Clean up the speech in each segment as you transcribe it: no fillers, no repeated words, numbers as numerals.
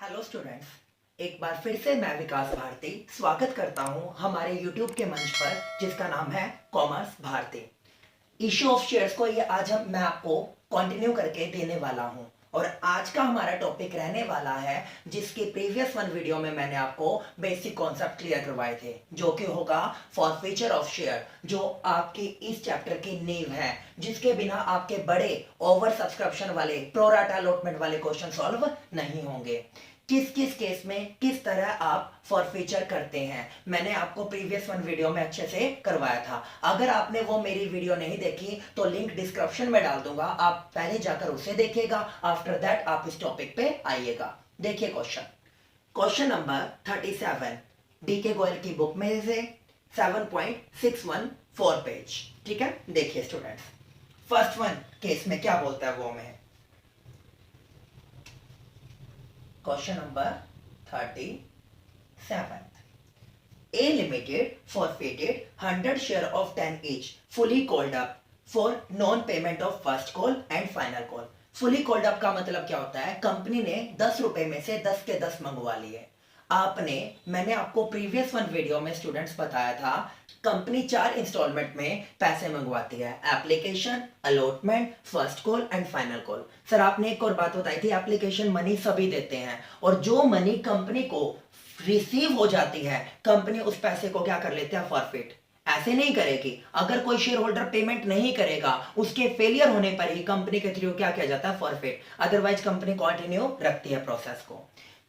Hello students, एक बार फिर से मैं विकास भारती स्वागत करता हूं हमारे यूट्यूब के मंच पर जिसका नाम है commerce Bharti. Issue of shares को ये आज मैं आपको कंटिन्यू करके देने वाला हूं और आज का हमारा टॉपिक रहने वाला है जिसके प्रीवियस वन वीडियो में मैंने आपको बेसिक कॉन्सेप्ट क्लियर करवाए थे, जो कि होगा फॉरफीचर ऑफ शेयर, जो आपकी इस चैप्टर की नींव है, जिसके बिना आपके बड़े ओवर सब्सक्रिप्शन वाले प्रोराटा अलॉटमेंट वाले क्वेश्चन सॉल्व नहीं होंगे। किस किस केस में किस तरह आप फॉरफीचर करते हैं मैंने आपको प्रीवियस वन वीडियो में अच्छे से करवाया था। अगर आपने वो मेरी वीडियो नहीं देखी तो लिंक डिस्क्रिप्शन में डाल दूंगा, आप पहले जाकर उसे देखिएगा। आफ्टर दैट आप इस टॉपिक पे आइएगा। देखिए क्वेश्चन नंबर 37 डीके गोयल की बुक में से 7.614 पेज। ठीक है, देखिए स्टूडेंट्स, फर्स्ट वन केस में क्या बोलता है वो में question number 37 A Limited forfeited 100 share of 10 each fully called up for non-payment of first call and final call। fully called up का मतलब क्या होता है? कंपनी ने 10 रुपए में से 10 के 10 मंगवा लिए। मैंने आपको प्रीवियस वन वीडियो में स्टूडेंट्स बताया था, कंपनी 4 इंस्टॉलमेंट में पैसे मंगवाती है, application, allotment, first call and final call. Sir आपने एक और बात बताई थी, एप्लीकेशन मनी सभी देते हैं और जो मनी कंपनी को रिसीव हो जाती है कंपनी उस पैसे को क्या कर लेते हैं? फॉरफिट। ऐसे नहीं करेगी, अगर कोई शेयर होल्डर पेमेंट नहीं करेगा उसके फेलियर होने पर ही कंपनी के थ्रू क्या किया जाता है? फॉरफिट। अदरवाइज कंपनी कंटिन्यू रखती है प्रोसेस को।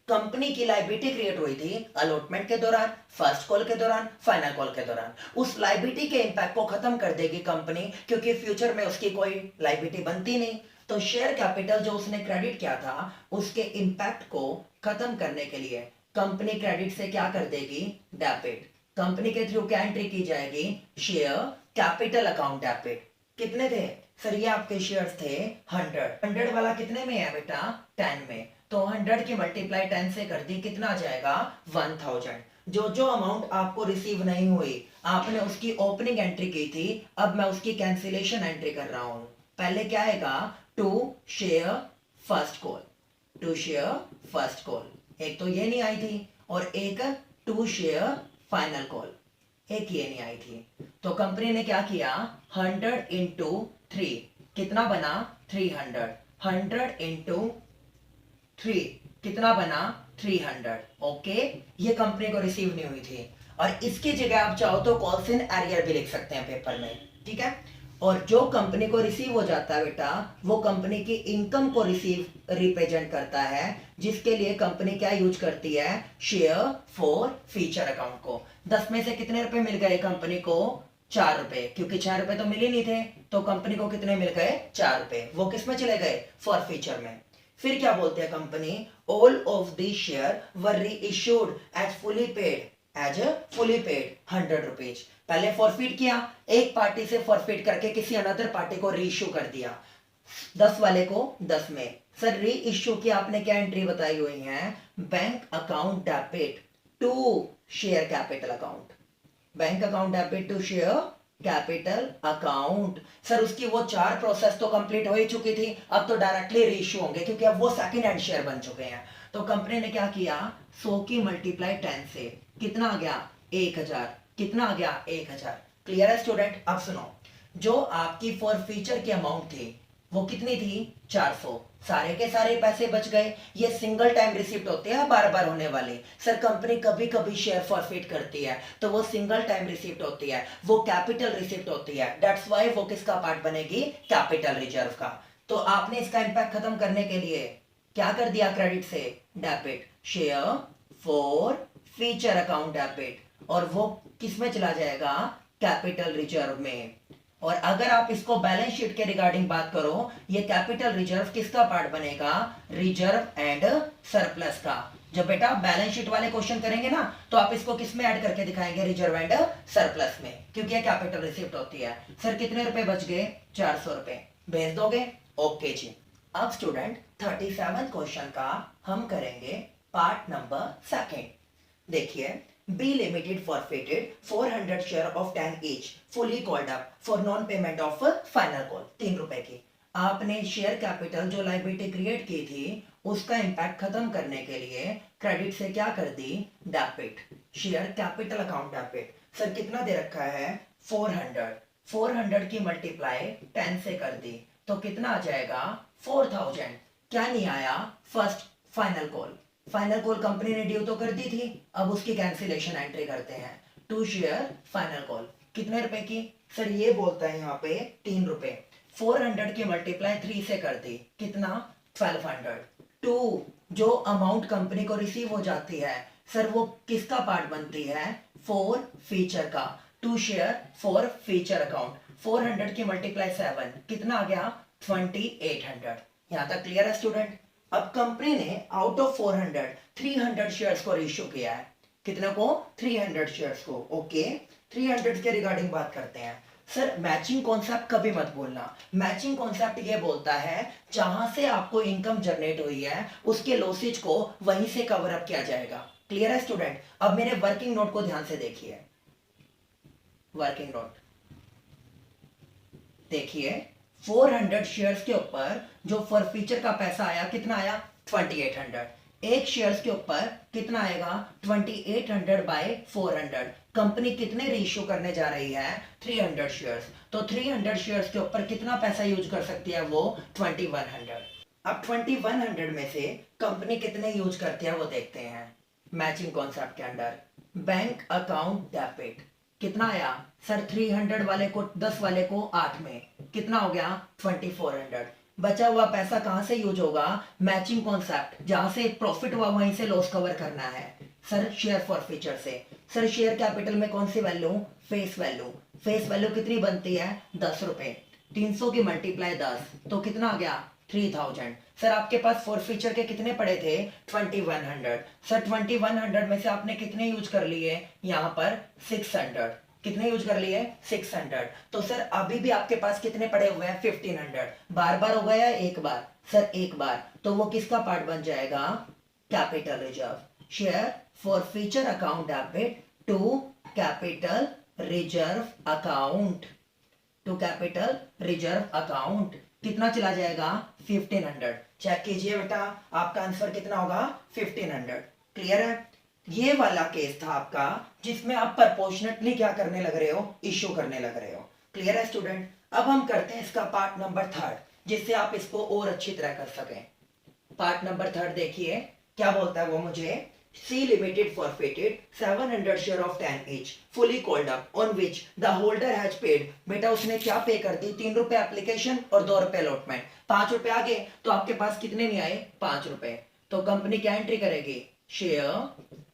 कंपनी की लाइबिलिटी क्रिएट हुई थी अलॉटमेंट के दौरान, फर्स्ट कॉल के दौरान, फाइनल कॉल के दौरान। उस लाइबिलिटी के इंपैक्ट को खत्म कर देगी कंपनी, क्योंकि फ्यूचर में उसकी कोई लाइबिलिटी बनती नहीं। तो शेयर कैपिटल जो उसने क्रेडिट किया था उसके इंपैक्ट को खत्म करने के लिए कंपनी क्रेडिट से क्या कर देगी? डेबिट। कंपनी के थ्रू क्या एंट्री की जाएगी? Share capital account debit. कितने थे सर? ये आपके शेयर्स थे 100 वाला कितने में है बेटा? 10 में। तो 100 की मल्टीप्लाई 10 से कर दी, कितना आ जाएगा? 1000। जो अमाउंट आपको रिसीव नहीं हुई आपने उसकी ओपनिंग एंट्री की थी, अब मैं उसकी कैंसिलेशन एंट्री कर रहा हूं। पहले क्या आएगा? To share first call, to share first call, एक तो ये नहीं आई थी, और एक टू शेयर फाइनल कॉल, एक ये नहीं आई थी। तो कंपनी ने क्या किया? 100 इंटू 3 कितना बना? 300। 100 इंटू 3 कितना बना? 300। ओके, ये कंपनी को रिसीव नहीं हुई थी, और इसकी जगह आप चाहो तो कॉल्स इन एरियर भी लिख सकते हैं पेपर में। ठीक है, और जो कंपनी को रिसीव हो जाता है बेटा वो कंपनी की इनकम को रिप्रेजेंट करता है, जिसके लिए कंपनी क्या यूज करती है? शेयर फॉर फीचर अकाउंट को। 10 में से कितने रुपए मिल गए कंपनी को? 4 रुपए, क्योंकि 6 रुपए तो मिले नहीं थे, तो कंपनी को कितने मिल गए? 4 रुपए। वो किस में चले गए? फॉर फीचर में। फिर क्या बोलते हैं company? All of the share were reissued as fully paid, as fully paid 100 rupees. पहले फॉरफिट किया, एक पार्टी से फॉरफिट करके किसी अनदर पार्टी को री इश्यू कर दिया, 10 वाले को 10 में। सर री इश्यू की आपने क्या एंट्री बताई हुई है? Bank account debit to share capital account, bank account debit to share capital account. Sir उसकी वो 4 प्रोसेस तो कंप्लीट हो ही चुकी थी, अब तो डायरेक्टली री इश्यू होंगे क्योंकि अब वो सेकंड हैंड शेयर बन चुके हैं। तो कंपनी ने क्या किया? 100 की मल्टीप्लाई 10 से कितना आ गया? 1000। कितना आ गया? 1000। क्लियर है स्टूडेंट? अब सुनो, जो आपकी फॉर फीचर की अमाउंट थी वो कितनी थी? 400। सारे के सारे पैसे बच गए। ये सिंगल टाइम रिसिप्ट होते हैं, बार बार होने वाले। सर कंपनी कभी कभी शेयर फॉरफिट करती है तो वो सिंगल टाइम रिसिप्ट होती है, वो कैपिटल रिसिप्ट होती है। दैट्स व्हाई वो किसका पार्ट बनेगी? कैपिटल रिजर्व का। तो आपने इसका इंपैक्ट खत्म करने के लिए क्या कर दिया? क्रेडिट से debit, share forfeiture account debit, और वो किस में चला जाएगा? कैपिटल रिजर्व में। और अगर आप इसको बैलेंस शीट के रिगार्डिंग बात करो, ये कैपिटल रिजर्व किसका पार्ट बनेगा? रिजर्व एंड सरप्लस का। जब बेटा बैलेंस शीट वाले क्वेश्चन करेंगे ना तो आप इसको किस में ऐड करके दिखाएंगे? रिजर्व एंड सरप्लस में, क्योंकि ये कैपिटल रिसिप्ट होती है। सर कितने रुपए बच गए? 400 रुपए। भेज दोगे? ओके जी। अब स्टूडेंट 37 क्वेश्चन का हम करेंगे पार्ट नंबर 2। देखिए, B Limited forfeited 400 share of 10 each fully called up for non-payment of final call। 3 रुपए की आपने शेयर कैपिटल जो लाइबिलिटी क्रिएट की थी उसका इंपैक्ट खत्म करने के लिए क्रेडिट से क्या कर दी, debit, share capital account debit. Sir कितना दे रखा है, 400, 400 की मल्टीप्लाई 10 से कर दी तो कितना आ जाएगा, 4000। क्या नहीं आया, first final call, final call company ने ड्यू तो कर दी थी, अब उसकी कैंसिलेशन एंट्री करते हैं, टू शेयर फाइनल कॉल, कितने रुपए की, सर ये बोलता है यहाँ पे 3 रुपए, 400 की मल्टीप्लाई 3 से कर दी, कितना, 1200। टू जो अमाउंट कंपनी को रिसीव हो जाती है सर वो किसका पार्ट बनती है, फॉर फीचर का, to share forfeiture account, 400 की मल्टीप्लाई 7 कितना आ गया, 2800। यहां तक क्लियर है स्टूडेंट। अब कंपनी ने आउट ऑफ 400 300 शेयर्स को इश्यू किया है, कितने को, 300 शेयर्स को। ओके 300 के रिगार्डिंग बात करते हैं। सर मैचिंग कॉन्सेप्ट कभी मत बोलना, मैचिंग कॉन्सेप्ट ये बोलता है जहां से आपको इनकम जनरेट हुई है उसके लॉसेज को वहीं से कवर अप किया जाएगा। क्लियर है स्टूडेंट। अब मेरे वर्किंग नोट को ध्यान से देखिए, वर्किंग नोट देखिए, 400 शेयर्स के ऊपर जो फॉर फीचर का पैसा आया कितना आया, 2800। एक शेयर्स के ऊपर कितना आएगा, 2800 बाय 400। कंपनी कितने रेशियो करने जा रही है, 300 शेयर्स, तो 300 शेयर्स के ऊपर कितना पैसा यूज कर सकती है वो, 2100। अब 2100 में से कंपनी कितने यूज करती है वो देखते हैं। मैचिंग कॉन्सेप्ट के अंडर बैंक अकाउंट डेबिट कितना आया सर, 300 वाले को 10 वाले को 8 में कितना हो गया, 2400। बचा हुआ पैसा कहां से यूज होगा, मैचिंग कॉन्सेप्ट, जहां से प्रॉफिट हुआ वहीं से लॉस कवर करना है सर, शेयर फॉर फीचर से। सर शेयर कैपिटल में कौन सी value, face value, face value कितनी बनती है, 10 रुपए, 300 की मल्टीप्लाई 10 तो कितना आ गया, 3000। सर आपके पास फॉर फीचर के कितने पड़े थे, 2100। सर 2100 में से आपने कितने यूज कर लिए, यहां पर 600, कितने यूज कर लिए, 600। तो सर अभी भी आपके पास कितने पड़े हुए हैं, 1500। बार बार हो गया एक बार, सर एक बार, तो वो किसका पार्ट बन जाएगा, capital reserve, share forfeiture account debit to capital reserve account, to capital reserve account कितना चला जाएगा, 1500। चेक कीजिए बेटा आपका आंसर कितना होगा, 1500। क्लियर है। ये वाला केस था आपका जिसमें आप प्रपोर्शनेटली क्या करने लग रहे हो, इश्यू करने लग रहे हो। क्लियर है स्टूडेंट। अब हम करते हैं इसका पार्ट नंबर 3 जिससे आप इसको और अच्छी तरह कर सकें। पार्ट नंबर 3 देखिए क्या बोलता है वो मुझे, C Limited forfeited 700 share of 10 each fully called up on which the holder has paid। बेटा उसने क्या पे कर दी, 3 रुपए एप्लीकेशन और 2 रुपए अलॉटमेंट, 5 रुपए आ गए तो आपके पास कितने नहीं आए, 5 रुपए। तो कंपनी क्या एंट्री करेगी, शेयर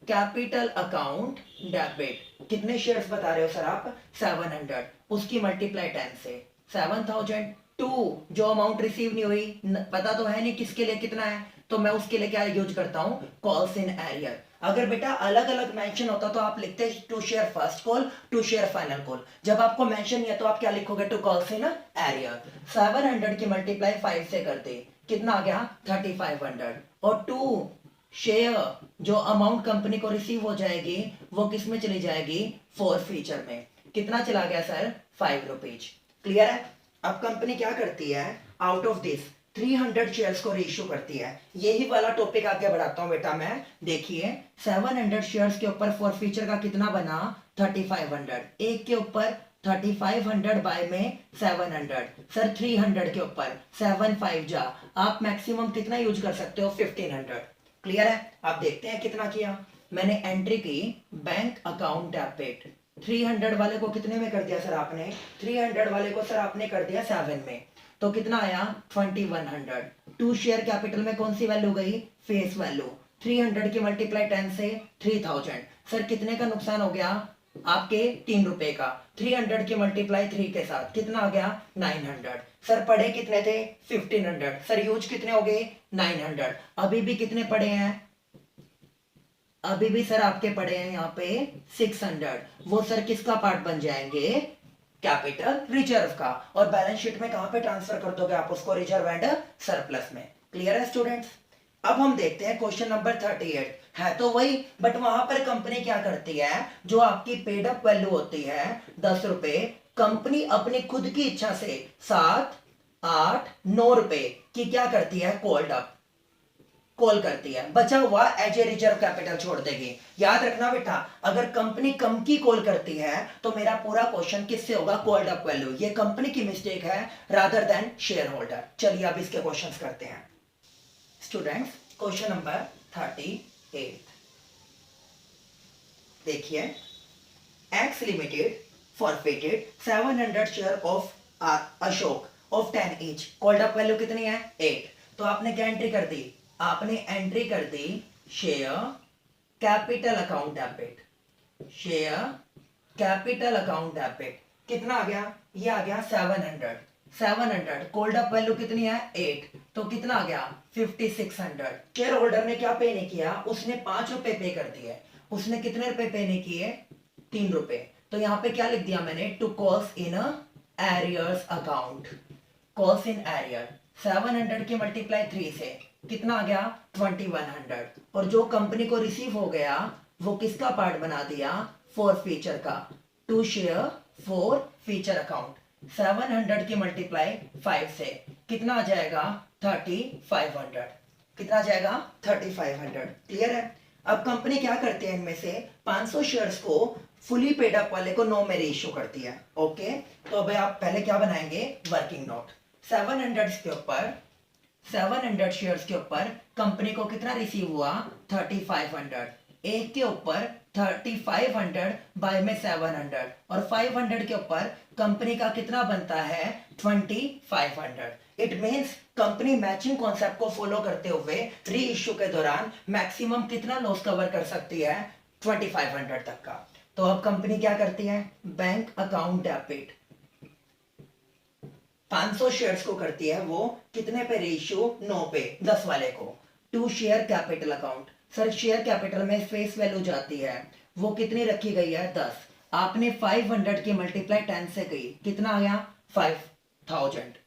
कैपिटल अकाउंट डेबिट, कितने शेयर्स बता रहे हो सर आप, 700, उसकी मल्टीप्लाई 10 से 7000। टू जो अमाउंट रिसीव नहीं हुई, पता तो है नहीं किसके लिए कितना है, तो मैं उसके लिए क्या यूज करता हूं, कॉल्स इन एरियर। अगर बेटा अलग अलग मेंशन होता तो आप लिखते to share first call, to share final call. जब आपको मेंशन नहीं है तो आप क्या लिखोगे, टू कॉल्स इन एरियर। 700 की मल्टीप्लाई 5 से करते कितना आ गया, 3500। और टू शेयर जो अमाउंट कंपनी को रिसीव हो जाएगी वो किस में चली जाएगी, फॉर फीचर में, कितना चला गया सर, 5 रुपीज। क्लियर है। अब कंपनी क्या करती है, आउट ऑफ दिस 300 शेयर्स को रेशियो करती है। यही वाला टॉपिक आगे बढ़ाता हूं बेटा मैं, देखिए 700 शेयर्स के ऊपर फॉर फीचर का कितना बना, 3500, एक के ऊपर 3500 बाय में 700, सर 300 के ऊपर 75 जा, आप मैक्सिमम कितना यूज कर सकते हो, 1500। क्लियर है। आप देखते हैं कितना किया, मैंने एंट्री की बैंक अकाउंट डेबिट, 300 वाले को कितने में कर दिया सर आपने, 300 वाले को सर आपने कर दिया 7 में, तो कितना आया, 2100। टू शेयर कैपिटल में कौन सी वैल्यू गई, फेस वैल्यू, 300 की मल्टीप्लाई 10 से 3000। सर कितने का नुकसान हो गया, आपके 3 रुपए का, 300 की मल्टीप्लाई 3 के साथ कितना आ गया, 900। सर पढ़े कितने थे, 1500। सर यूज कितने हो गए, 900। अभी भी कितने पड़े हैं, अभी भी सर आपके पड़े हैं यहाँ पे 600। वो सर किसका पार्ट बन जाएंगे, कैपिटल रिजर्व का। और बैलेंस शीट में कहां पे ट्रांसफर कर दोगे आप उसको, रिजर्व एंड सरप्लस में। क्लियर है स्टूडेंट्स। अब हम देखते हैं क्वेश्चन नंबर 38, है तो वही बट वहां पर कंपनी क्या करती है, जो आपकी पेड अप वैल्यू होती है 10 रुपए, कंपनी अपनी खुद की इच्छा से 7, 8, 9 रुपए की क्या करती है, कॉल्ड अप। कॉल करती है, बचा हुआ एज ए रिजर्व कैपिटल छोड़ देगी। याद रखना बेटा, अगर कंपनी कम की कॉल करती है तो मेरा पूरा क्वेश्चन किससे होगा, कॉल्ड अप वैल्यू। ये कंपनी की मिस्टेक है रादर देन शेयर होल्डर। चलिए अब इसके क्वेश्चंस करते हैं स्टूडेंट्स। क्वेश्चन नंबर 38 देखिए, x limited forfeited 700 share of Ashok of 10 each। Called up value कितनी है, 8। तो आपने क्या एंट्री कर दी, आपने एंट्री कर दी share capital account debit, share capital account debit. कितना आ गया, ये आ गया 700। 700 कॉल्ड अप वैल्यू कितनी है, 8, तो कितना आ गया 5600। शेयर होल्डर ने क्या पे नहीं किया, उसने 5 रुपए पे कर दिए। उसने कितने रुपए पे नहीं किए, 3 रुपए। तो यहां पे क्या लिख दिया मैंने, to cost in arrears account, cost in arrear. 700 की मल्टीप्लाई 3 से कितना आ गया 2100। और जो कंपनी को रिसीव हो गया वो किसका पार्ट बना दिया, फॉर फीचर का, to share forfeiture account. 700 की मल्टीप्लाई 5 से कितना आ जाएगा 3500। कितना आ जाएगा 3500। क्लियर है। अब कंपनी क्या करती है, इनमें से 500 शेयर्स को फुली पेड अप वाले को नो में इश्यू करती है। ओके, तो अब आप पहले क्या बनाएंगे, वर्किंग नोट। 700 के ऊपर 700 शेयर्स के ऊपर कंपनी को कितना रिसीव हुआ, 3500। एक के ऊपर 3500 बाय में 700 और 500 के ऊपर कंपनी का कितना बनता है 2500। It means company matching concept को फॉलो करते हुए री इश्यू के दौरान मैक्सिमम कितना लॉस कवर कर सकती है, 2500 तक का। तो अब कंपनी क्या करती है, बैंक अकाउंट डेबिट 500 शेयर्स को करती है, वो कितने पे रेशियो, 9 पे, 10 वाले को। To share capital account, sir share capital में फेस वैल्यू जाती है, वो कितनी रखी गई है 10। आपने 500 की मल्टीप्लाई 10 से गई, कितना आ गया 5000।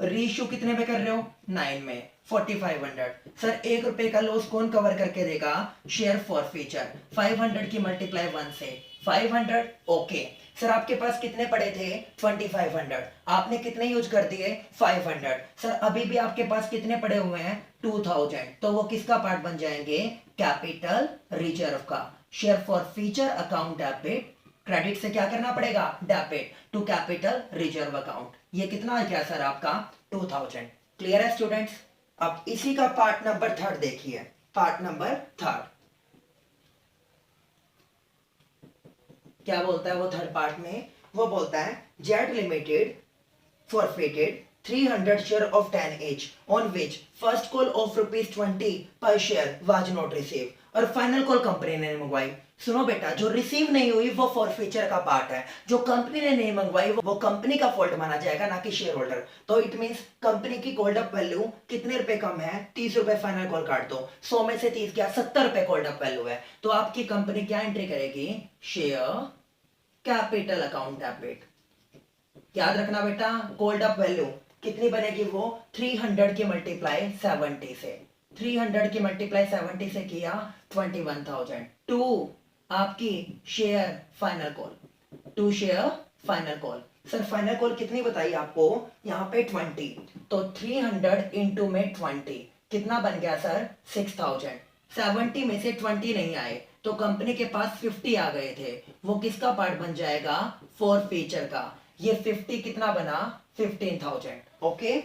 रेशियो कितने पे कर रहे हो, 9 में, 4500। सर 1 रुपए का लॉस कौन कवर करके देगा, शेयर फॉर फीचर। 500 की मल्टीप्लाई 1 से 500। ओके सर, आपके पास कितने पड़े थे 2500, आपने कितने यूज कर दिए 500। सर अभी भी आपके पास कितने पड़े हुए हैं 2000, तो वो किसका पार्ट बन जाएंगे, कैपिटल रिजर्व का। Share forfeiture account debit, credit से क्या करना पड़ेगा, debit to capital reserve account. ये कितना आ गया सर आपका 2000। क्लियर है स्टूडेंट्स। अब इसी का पार्ट नंबर 3 देखिए, पार्ट नंबर 3 क्या बोलता है वो थर्ड पार्ट में, वो बोलता है jet limited forfeited 300 share of 10 each on which first call of ₹20 per share was not received। और फाइनल कॉल कंपनी ने मंगवाई। सुनो बेटा, जो रिसीव नहीं हुई वो फॉरफीचर का पार्ट है, जो कंपनी ने नहीं मंगवाई वो कंपनी का फॉल्ट माना जाएगा, ना कि शेयर होल्डर। तो इट मींस कंपनी की कॉल्ड अप वैल्यू कितने रुपए कम है, 30 रुपए। फाइनल कॉल काट दो, 100 में से 30 क्या, 70 रुपए कॉल्ड अप वैल्यू है। तो आपकी कंपनी क्या एंट्री करेगी, शेयर कैपिटल अकाउंट डेबिट। याद रखना बेटा, कॉल्ड अप वैल्यू कितनी बनेगी, वो 300 की मल्टीप्लाई 70 से, 300 की मल्टीप्लाई 70 से किया 21000। टू आपकी share final call, to share final call. Sir final call कितनी बताई आपको, यहाँ पे 20, तो 300 इंटू में 20 कितना बन गया सर 6000। 70 में से 20 नहीं आए तो कंपनी के पास 50 आ गए थे, वो किसका पार्ट बन जाएगा, फॉर फीचर का। ये 50 कितना बना 15000। ओके,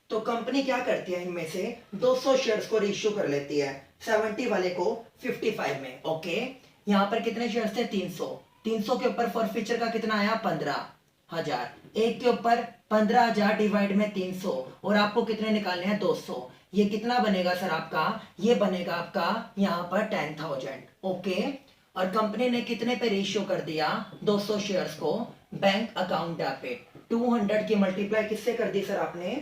तो कंपनी क्या करती है, इनमें से 200 शेयर्स को इश्यू कर लेती है, 70 वाले को 55 में। ओके, यहाँ पर कितने शेयर्स थे 300। 300 के ऊपर फॉर फीचर का कितना आया 15000। एक के ऊपर 15000 डिवाइड में 300, और आपको कितने निकालने हैं 200। ये कितना बनेगा सर आपका, ये बनेगा आपका यहाँ पर 10000। ओके, और कंपनी ने कितने पे रेशियो कर दिया 200 शेयर्स को, बैंक अकाउंट डेबिट 200 की मल्टीप्लाई किससे कर दी सर आपने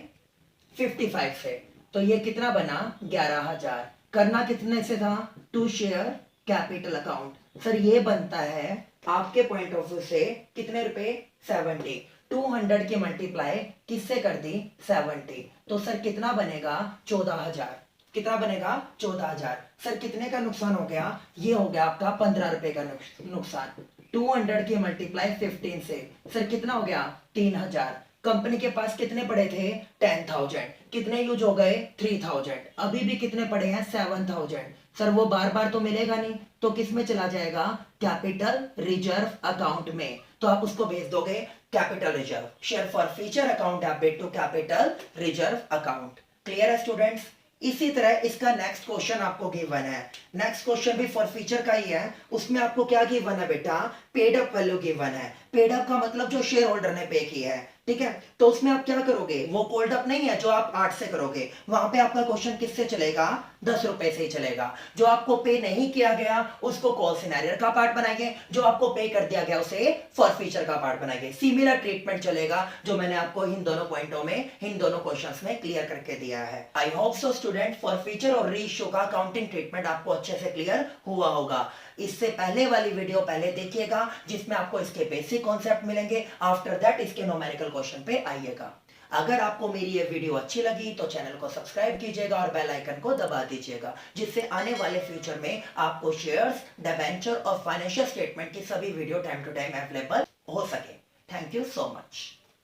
55 से, तो ये कितना बना 11000। करना कितने से था, to share capital account. Sir ये बनता है आपके पॉइंट ऑफ व्यू से कितने रुपए 70। 200 की मल्टीप्लाई किससे कर दी 70, तो सर कितना बनेगा 14000। कितना बनेगा 14000। सर कितने का नुकसान हो गया, ये हो गया आपका 15 रुपए का नुकसान। 200 की मल्टीप्लाई 15 से सर कितना हो गया 3000। कंपनी के पास कितने पड़े थे 10,000, कितने यूज हो गए 3,000, अभी भी कितने पड़े हैं 7,000। सर वो बार बार तो मिलेगा नहीं, तो किस में चला जाएगा कैपिटल रिजर्व अकाउंट में, तो आप उसको भेज दोगे capital reserve. Share forfeiture account debit to capital reserve account. Clear है स्टूडेंट्स। इसी तरह इसका नेक्स्ट क्वेश्चन आपको गिवन है, नेक्स्ट क्वेश्चन भी फॉर फ्यूचर का ही है। उसमें आपको क्या गिवन है बेटा, पेड अप वैल्यू गिवन है। पेड अप का मतलब जो शेयर होल्डर ने पे किया है, ठीक है। तो उसमें आप क्या करोगे, वो कोल्ड अप नहीं है जो आप 8 से करोगे, वहां पे आपका क्वेश्चन किससे चलेगा 10 रुपए से ही चलेगा। जो आपको पे नहीं किया गया उसको कॉल सिनेरियो का पार्ट बनाएंगे, जो आपको पे कर दिया गया उसे फॉर फ्यूचर का पार्ट बनाएंगे। सिमिलर ट्रीटमेंट चलेगा जो मैंने आपको इन दोनों पॉइंटों में, इन दोनों क्वेश्चंस में क्लियर करके दिया है। I hope so student for future और रीइश्यू का अकाउंटिंग ट्रीटमेंट आपको अच्छे से क्लियर हुआ होगा। इससे पहले वाली वीडियो पहले देखिएगा जिसमें आपको इसके बेसिक कॉन्सेप्ट मिलेंगे, आफ्टर दैट इसके न्यूमेरिकल क्वेश्चन पे आइएगा। अगर आपको मेरी ये वीडियो अच्छी लगी तो चैनल को सब्सक्राइब कीजिएगा और बेल आइकन को दबा दीजिएगा, जिससे आने वाले फ्यूचर में आपको शेयर्स, डिबेंचर और फाइनेंशियल स्टेटमेंट की सभी video time to time available हो सके। Thank you so much.